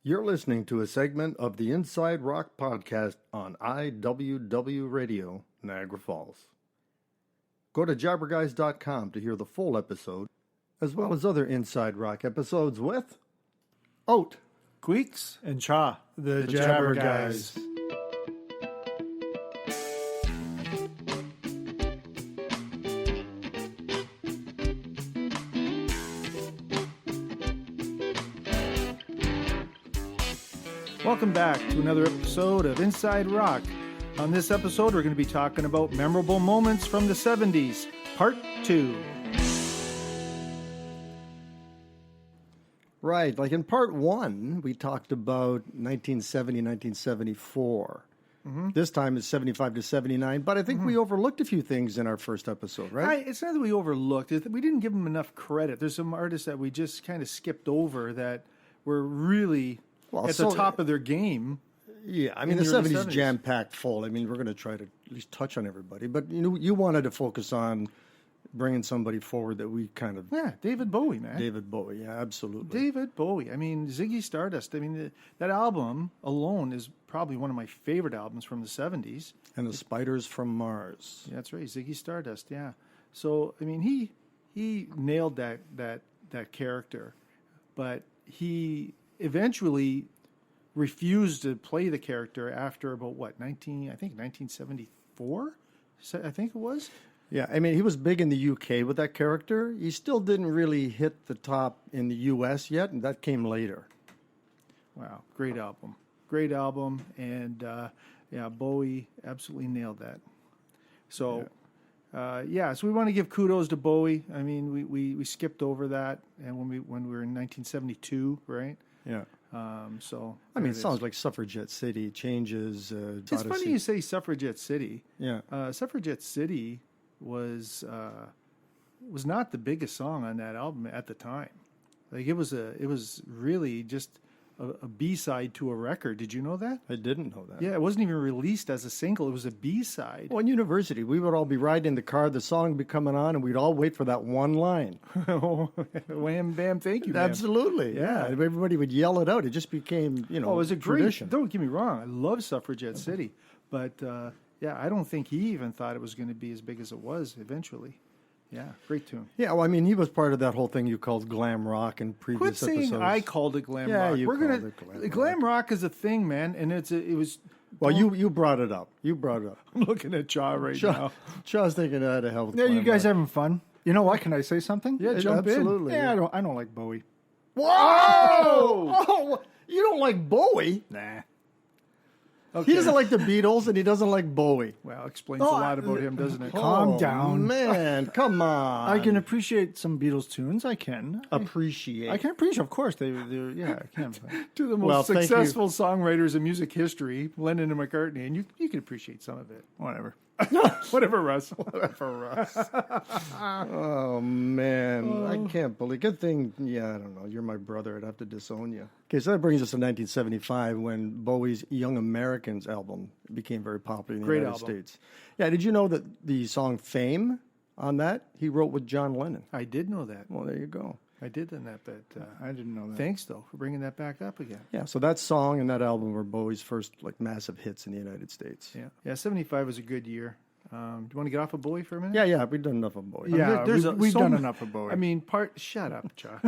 You're listening to a segment of the Inside Rock podcast on IWW Radio, Niagara Falls. Go to jabberguys.com to hear the full episode, as well as other Inside Rock episodes with Oat, Queeks, and Cha, the Jabberguys. Welcome back to another episode of Inside Rock. On this episode, we're going to be talking about memorable moments from the 70s, Part 2. Right, like in part 1, we talked about 1970, 1974. This time it's 75 to 79, but I think we overlooked a few things in our first episode, right? It's not that we overlooked it. We didn't give them enough credit. There's some artists that we just kind of skipped over that were really at the top of their game. Yeah, I mean, the 70s jam-packed full. I mean, we're going to try to at least touch on everybody. But, you know, you wanted to focus on bringing somebody forward that we kind of... Yeah, David Bowie, man. David Bowie, yeah, absolutely. David Bowie. I mean, Ziggy Stardust. I mean, that album alone is probably one of my favorite albums from the 70s. And the Spiders from Mars. Yeah, that's right, Ziggy Stardust, yeah. So, I mean, he nailed that character. But he eventually refused to play the character after about, 1974? I think it was. Yeah, I mean, he was big in the UK with that character. He still didn't really hit the top in the US yet, and that came later. Wow, great album. Great album, and Bowie absolutely nailed that. So, so we want to give kudos to Bowie. I mean, we skipped over that, and when we were in 1972, right? Yeah. I mean, it sounds like Suffragette City, Changes. It's Odyssey. Funny you say Suffragette City. Yeah. Suffragette City was not the biggest song on that album at the time. Like it was really just a B-side to a record. Did you know that? I didn't know that. Yeah, it wasn't even released as a single. It was a B-side. Well, in university, we would all be riding in the car, the song would be coming on, and we'd all wait for that one line. Wham, bam, thank you, ma'am. Absolutely, yeah. Everybody would yell it out. It just became, it was a tradition. Don't get me wrong. I love Suffragette City. But, I don't think he even thought it was going to be as big as it was eventually. Yeah, great tune. Yeah, well, I mean, he was part of that whole thing you called glam rock in previous episodes. Quit saying I called it glam rock. Yeah, you called it glam rock is a thing, man, and it was... Well, you brought it up. I'm looking at Cha now. Cha's thinking out of hell. Yeah, you guys having fun? You know what? Can I say something? Yeah, jump absolutely. in. Yeah, I don't like Bowie. Whoa! Oh, you don't like Bowie? Nah. Okay. He doesn't like the Beatles, and he doesn't like Bowie. Well, explains a lot about him, doesn't it? Calm down. Man, come on. I can appreciate some Beatles tunes. I can. I can appreciate, of course. I can. Two of the most successful songwriters in music history, Lennon and McCartney, and you can appreciate some of it. Whatever. Whatever, Russ. Oh, man. I can't believe. Good thing, I don't know. You're my brother. I'd have to disown you. Okay, so that brings us to 1975 when Bowie's Young Americans album became very popular in the United States. Yeah, did you know that the song Fame on that, he wrote with John Lennon? I did know that. Well, there you go. I did know that, but I didn't know that. Thanks, though, for bringing that back up again. Yeah, so that song and that album were Bowie's first massive hits in the United States. Yeah, 75 was a good year. Do you want to get off of Bowie for a minute? Yeah, we've done enough of Bowie. Yeah, we've done enough of Bowie. I mean, shut up, Cha.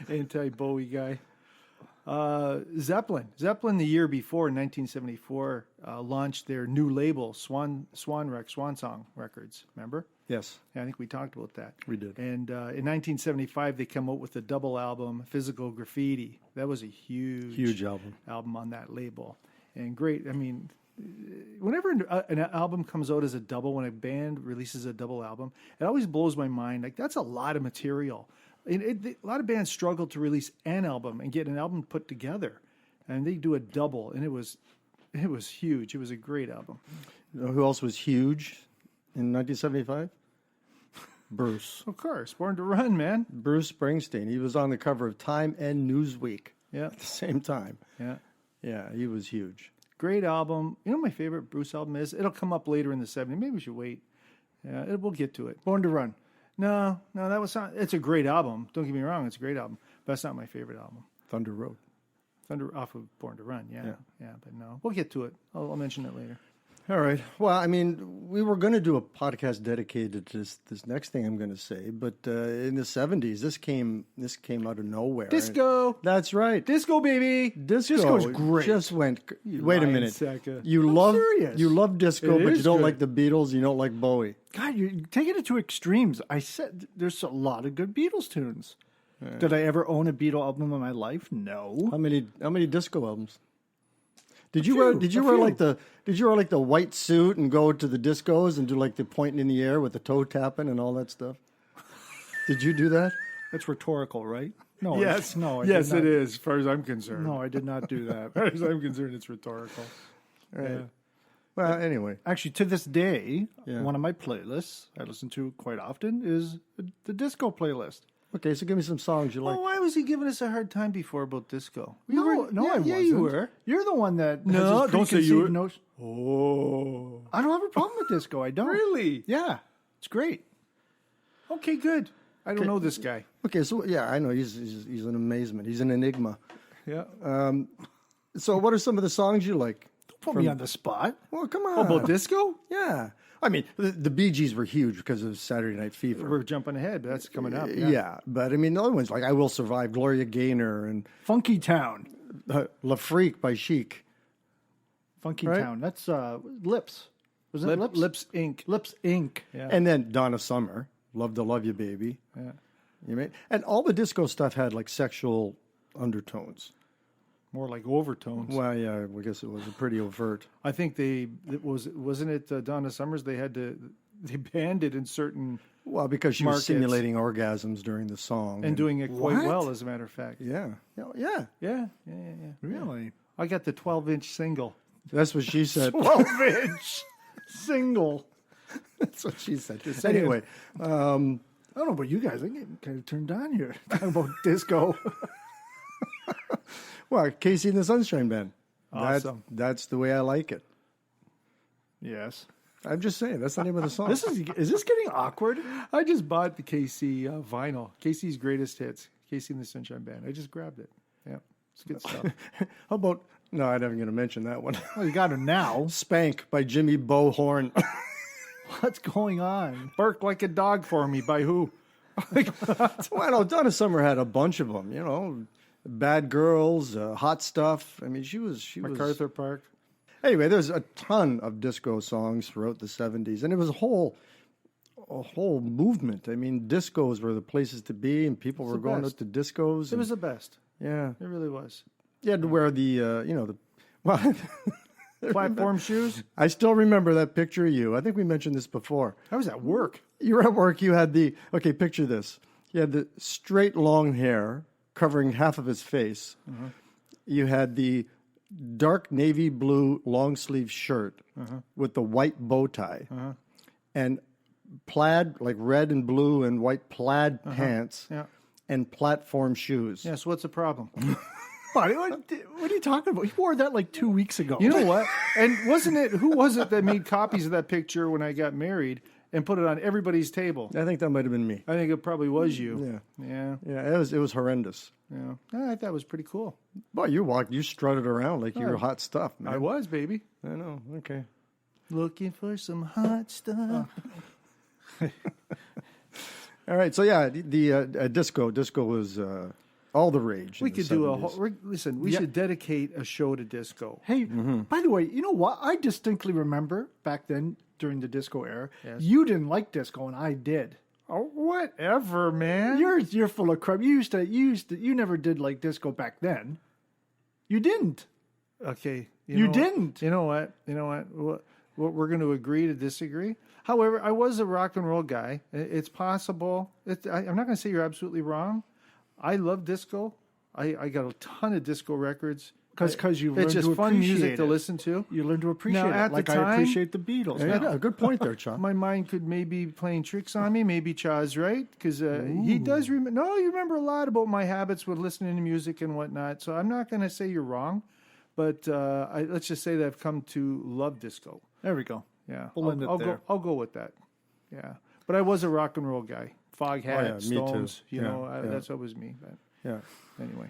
Anti-Bowie guy. Zeppelin, the year before, in 1974, launched their new label, Swan Song Records. Remember? Yes. Yeah, I think we talked about that. We did. And in 1975, they come out with the double album, Physical Graffiti. That was a huge album on that label. And great. I mean, whenever an album comes out as a double, when a band releases a double album, it always blows my mind. Like, that's a lot of material. A lot of bands struggle to release an album and get an album put together, and they do a double, and it was huge. It was a great album. You know who else was huge in 1975? Bruce. Of course, Born to Run, man. Bruce Springsteen. He was on the cover of Time and Newsweek. Yeah, at the same time. Yeah, he was huge. Great album. You know what my favorite Bruce album is? It'll come up later in the 70s. Maybe we should wait. Yeah, we'll get to it. Born to Run. No, that was not. It's a great album. Don't get me wrong, it's a great album, but that's not my favorite album. Thunder Road. Thunder off of Born to Run, yeah. But no, we'll get to it. I'll mention it later. All right. Well, I mean, we were going to do a podcast dedicated to this next thing I'm going to say, but in the 70s, this came out of nowhere. Disco. That's right. Disco, baby. Disco's great. Just went. Wait a minute. Secca. You love disco, It but is you don't good. like the Beatles. You don't like Bowie. God, you're taking it to extremes. I said there's a lot of good Beatles tunes. Did I ever own a Beatle album in my life? No. How many disco albums? Did you few. wear like the white suit and go to the discos and do like the pointing in the air with the toe tapping and all that stuff? Did you do that? That's rhetorical, right? No. Yes. No. I Yes, did not. it is. As far as I'm concerned. No, I did not do that. As far as I'm concerned, it's rhetorical. Right. Yeah. Well, anyway. Actually, to this day, Yeah. one of my playlists I listen to quite often is the disco playlist. Okay, so give me some songs you like. Oh, why was he giving us a hard time before about disco? I wasn't. Yeah, you were. You're the one that No, has this don't say you were. preconceived notion. Oh, I don't have a problem with disco. I don't. really? Yeah, it's great. Okay, good. I don't know this guy. Okay, so yeah, I know he's an amazement. He's an enigma. Yeah. So, what are some of the songs you like? Put me on the spot. Well, come on. About disco? Yeah. I mean, the Bee Gees were huge because of Saturday Night Fever. We're jumping ahead. But that's coming up. Yeah, but I mean, the other ones like "I Will Survive," Gloria Gaynor, and Funky Town. "La Freak" by Chic. Funky Right? Town. That's Lips. Was it Lips? Lips Inc. Lips Inc. Yeah. And then Donna Summer, "Love to Love You, Baby." Yeah. You mean? And all the disco stuff had like sexual undertones. More like overtones. Well, yeah, I guess it was pretty overt. I think wasn't it Donna Summers? They banned it in certain Well, because she Markets. was simulating orgasms during the song and doing it quite What? well, as a matter of fact. Yeah, yeah. Yeah. Really? I got the 12-inch single. That's what she said. 12-inch single. That's what she said. Anyway, I don't know about you guys. I'm getting kind of turned on here. Talking about disco. well, Casey and the Sunshine Band. Awesome. That's the way I like it. Yes. I'm just saying that's the name of the song. Is this getting awkward? I just bought the KC vinyl. KC's Greatest Hits. KC and the Sunshine Band. I just grabbed it. Yeah. It's good stuff. How about? No, I'm not even going to mention that one. Well, you got it now. Spank by Jimmy Bohorn. What's going on? Bark Like a Dog for Me by who? Well, no, Donna Summer had a bunch of them. You know, Bad Girls, Hot Stuff. I mean, she was MacArthur Park. Anyway, there's a ton of disco songs throughout the 70s, and it was a whole movement. I mean, discos were the places to be, and people were going out to discos. It was the best. Yeah. It really was. You had to wear the Platform shoes. I still remember that picture of you. I think we mentioned this before. I was at work. You were at work. You had picture this. You had the straight long hair covering half of his face. Uh-huh. You had the dark navy blue long sleeve shirt with the white bow tie and plaid, like red and blue and white plaid pants and platform shoes. Yeah, so what's the problem? What are you talking about? You wore that like 2 weeks ago. You know what? And who was it that made copies of that picture when I got married and put it on everybody's table? I think that might have been me. I think it probably was you. Yeah. Yeah. Yeah, it was horrendous. Yeah. I thought it was pretty cool. Well, you strutted around like you were hot stuff, man. I was, baby. I know. Okay. Looking for some hot stuff. All right. So yeah, the disco was all the rage. We in the could do 70s. listen, we should dedicate a show to disco. Hey, by the way, you know what? I distinctly remember back then during the disco era, Yes. you didn't like disco and I did. Oh, whatever, man. You're full of crap. You never did like disco back then. You didn't. Okay. You didn't. You know what? What we're going to agree to disagree. However, I was a rock and roll guy. It's possible. I'm not going to say you're absolutely wrong. I love disco. I got a ton of disco records. Because you learned It's just to fun music appreciate to it. listen to. You learn to appreciate Now, it, at the like I time- appreciate the Beatles. Yeah, now. good point there, Chuck. My mind could maybe be playing tricks on me. Maybe Cha's right because he does remember. No, you remember a lot about my habits with listening to music and whatnot. So I'm not going to say you're wrong, but let's just say that I've come to love disco. There we go. Yeah, We'll end it there. I'll go with that. Yeah, but I was a rock and roll guy. Foghat, me too. Stones. Yeah, yeah. That's always me. But Yeah. anyway,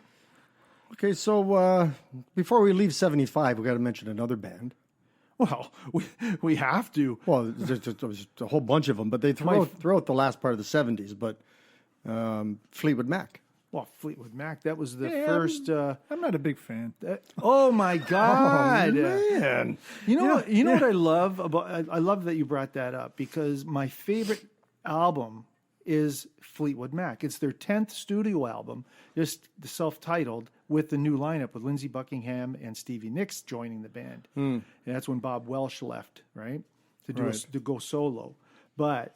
Okay, so before we leave 75, we got to mention another band. Well, we have to. Well, there's a whole bunch of them, but they throughout the last part of the 70s, but Fleetwood Mac. Well, Fleetwood Mac, that was the first... I'm not a big fan. Oh, my God. Oh, man. You know what I love about... I love that you brought that up, because my favorite album is Fleetwood Mac. It's their 10th studio album, just self-titled, with the new lineup with Lindsey Buckingham and Stevie Nicks joining the band. And that's when Bob Welsh left, right? To go solo. But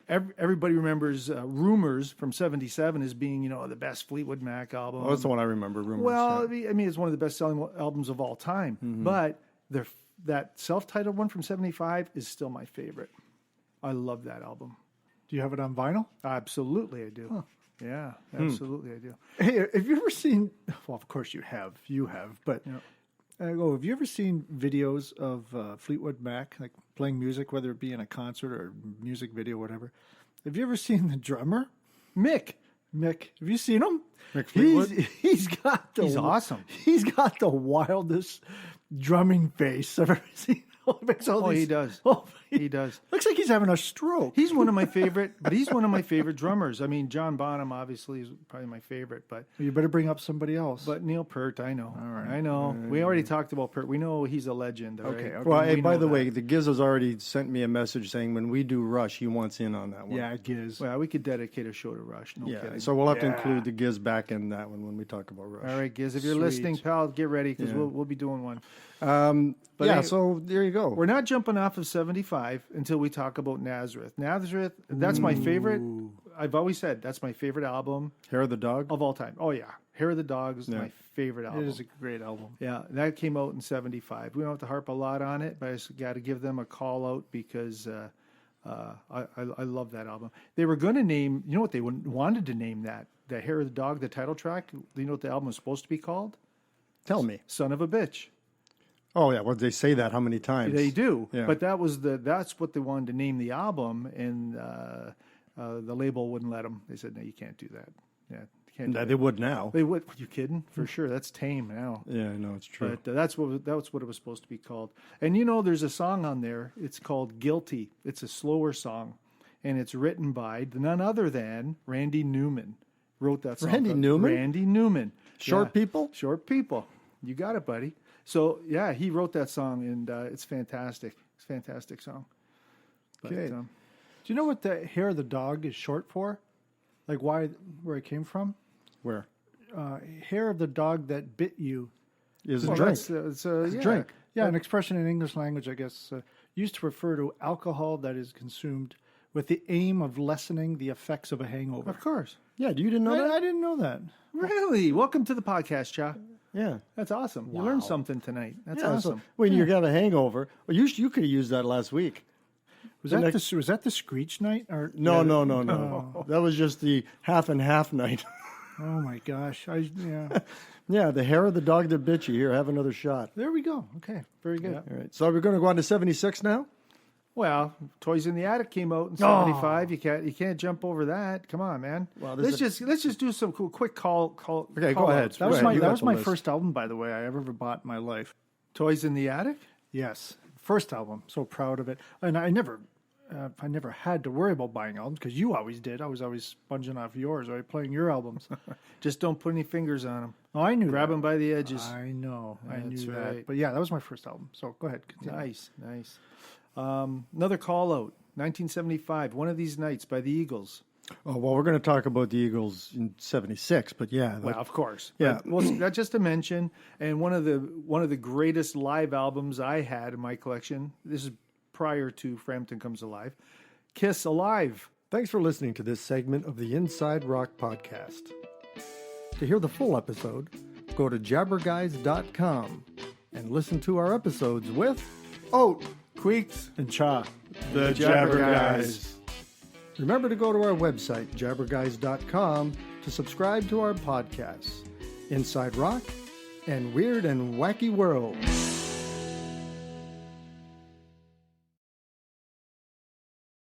everybody remembers Rumors from 77 as being, the best Fleetwood Mac album. Oh, that's the one I remember, Rumors. Well, yeah. I mean, it's one of the best-selling albums of all time. But that self-titled one from 75 is still my favorite. I love that album. Do you have it on vinyl? Absolutely, I do. Huh. Yeah, absolutely, I do. Hey, have you ever seen? Well, of course you have. You have, but have you ever seen videos of Fleetwood Mac, like playing music, whether it be in a concert or music video, whatever? Have you ever seen the drummer, Mick? Have you seen him? Mick Fleetwood? He's awesome. He's got the wildest drumming face I've ever seen. He does. He does. Looks like he's having a stroke. He's one of my favorite drummers. I mean, John Bonham obviously is probably my favorite, but you better bring up somebody else. But Neil Peart, I know. All right. I know. We already talked about Peart. We know he's a legend. Okay. Well, hey, by the way, the Giz has already sent me a message saying when we do Rush, he wants in on that one. Yeah, Giz. Well, we could dedicate a show to Rush. No kidding. So we'll have to include the Giz back in that one when we talk about Rush. All right, Giz, if you're listening, pal, get ready because we'll be doing one. But anyway, so there you go. We're not jumping off of 75 until we talk about Nazareth. Nazareth, that's my favorite. I've always said that's my favorite album. Hair of the Dog? Of all time. Oh, yeah. Hair of the Dog is my favorite album. It is a great album. Yeah, that came out in 75. We don't have to harp a lot on it, but I just got to give them a call out because I love that album. They were going to name, you know what they wanted to name that? The Hair of the Dog, the title track. Do you know what the album was supposed to be called? Tell me. Son of a Bitch. Oh yeah, well they say that how many times? They do, yeah. But that's what they wanted to name the album, and the label wouldn't let them. They said, "No, you can't do that." Yeah, you can't. No, they would now. They would. Are you kidding? For sure, that's tame now. Yeah, no, it's true. But that's what it was supposed to be called. And there's a song on there. It's called "Guilty." It's a slower song, and it's written by none other than Randy Newman. Wrote that song. Randy Newman. Randy Newman. Short people. Short people. You got it, buddy. So, yeah, he wrote that song, and it's fantastic. It's a fantastic song. Okay. Do you know what the Hair of the Dog is short for? Like where it came from? Where? Hair of the dog that bit you. Is a drink. It's a drink. Yeah, an expression in English language, I guess, used to refer to alcohol that is consumed with the aim of lessening the effects of a hangover. Of course. Yeah, you didn't know that? I didn't know that. Really? Welcome to the podcast, Cha. Yeah. That's awesome. You learned something tonight. That's Yeah, awesome. so when you got a hangover, well, you could have used that last week. Was that the Screech night? Or No. That was just the half and half night. Oh my gosh! Yeah, the Hair of the Dog that bit you. Here, have another shot. There we go. Okay, very good. All right. So we're going to go on to 76 now. Well, Toys in the Attic came out in 75. You can't jump over that. Come on, man. Well, let's just do some quick call. Okay, go ahead. That was my first album, by the way, I ever bought in my life. Toys in the Attic? Yes, first album. So proud of it. And I never had to worry about buying albums because you always did. I was always sponging off yours or playing your albums. Just don't put any fingers on them. Oh, I knew. Grab them by the edges. I know. I knew right. that. But yeah, that was my first album. So go ahead. Continue. Nice. Another call out, 1975, One of These Nights by the Eagles. Oh, well, we're going to talk about the Eagles in 76, but yeah. Well, of course. Yeah. Well, that's just to mention, and one of the greatest live albums I had in my collection, this is prior to Frampton Comes Alive, Kiss Alive. Thanks for listening to this segment of the Inside Rock podcast. To hear the full episode, go to jabberguys.com and listen to our episodes with Oat, Queeks, and Cha, the Jabberguys. Remember to go to our website, jabberguys.com, to subscribe to our podcasts, Inside Rock and Weird and Wacky World.